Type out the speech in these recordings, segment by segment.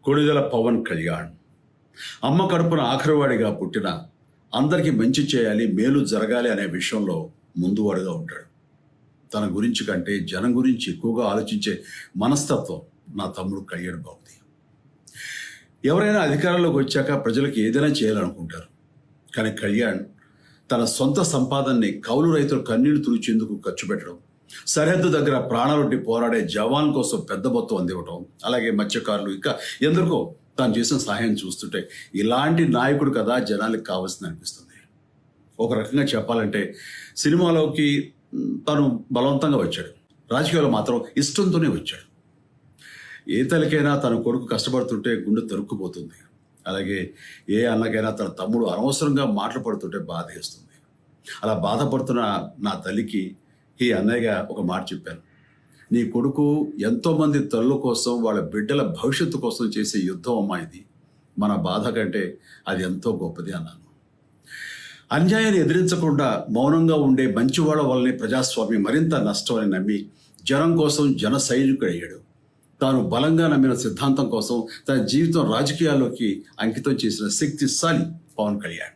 కొణిదెల పవన్ కళ్యాణ్ అమ్మ కడుపున ఆఖరివాడిగా పుట్టిన అందరికీ మంచి చేయాలి, మేలు జరగాలి అనే విషయంలో ముందువాడుగా ఉంటాడు. తన గురించి కంటే జనం గురించి ఎక్కువగా ఆలోచించే మనస్తత్వం నా తమ్ముడు కళ్యాణ్ బాబుది. ఎవరైనా అధికారంలోకి వచ్చాక ప్రజలకు ఏదైనా చేయాలనుకుంటారు. కానీ కళ్యాణ్ తన సొంత సంపాదనని కౌలు రైతులు కన్నీళ్లు తుడిచేందుకు ఖర్చు పెట్టడం, సరిహద్దు దగ్గర ప్రాణాలొడ్డి పోరాడే జవాన్ కోసం పెద్ద మొత్తం అందివ్వటం, అలాగే మత్స్యకారులు ఇంకా ఎందరికో తాను చేసిన సహాయం చూస్తుంటే ఇలాంటి నాయకుడు కదా జనాలకు కావాల్సింది అనిపిస్తుంది. ఒక రకంగా చెప్పాలంటే సినిమాలోకి తను బలవంతంగా వచ్చాడు, రాజకీయాలు మాత్రం ఇష్టంతోనే వచ్చాడు. ఏ తల్లికైనా తన కొడుకు కష్టపడుతుంటే గుండె తరుక్కుపోతుంది. అలాగే ఏ అన్నకైనా తన తమ్ముడు అనవసరంగా మాటలు పడుతుంటే బాధ వేస్తుంది. అలా బాధపడుతున్న నా తల్లికి ఈ అన్నయ్యగా ఒక మాట చెప్పాను. నీ కొడుకు ఎంతోమంది తల్లుల కోసం, వాళ్ళ బిడ్డల భవిష్యత్తు కోసం చేసే యుద్ధం అమ్మా ఇది. మన బాధ కంటే అది ఎంతో గొప్పది అన్నాను. అన్యాయాన్ని ఎదిరించకుండా మౌనంగా ఉండే మంచివాళ్ళ వల్లనే ప్రజాస్వామ్యం మరింత నష్టం అని నమ్మి జనం కోసం జన సైనికుడయ్యాడు. తాను బలంగా నమ్మిన సిద్ధాంతం కోసం తన జీవితం రాజకీయాల్లోకి అంకితం చేసిన శక్తిశాలి పవన్ కళ్యాణ్.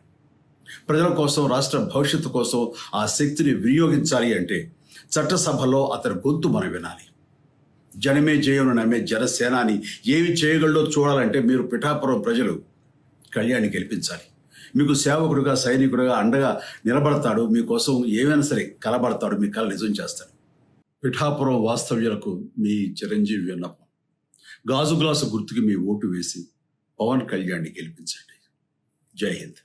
ప్రజల కోసం, రాష్ట్ర భవిష్యత్తు కోసం ఆ శక్తిని వినియోగించాలి అంటే చట్టసభలో అతని గొంతు మనం వినాలి. జనమే జయను నమ్మే జనసేనాని ఏమి చేయగలడో చూడాలంటే మీరు పిఠాపురం ప్రజలు కళ్యాణ్ని గెలిపించాలి. మీకు సేవకుడుగా, సైనికుడుగా అండగా నిలబడతాడు. మీకోసం ఏమైనా సరే కలబడతాడు. మీ కళ నిజం చేస్తాడు. పిఠాపురం వాస్తవ్యులకు మీ చిరంజీవి విన్నపం, గాజు గ్లాసు గుర్తుకి మీ ఓటు వేసి పవన్ కళ్యాణ్ని గెలిపించండి. జై హింద్.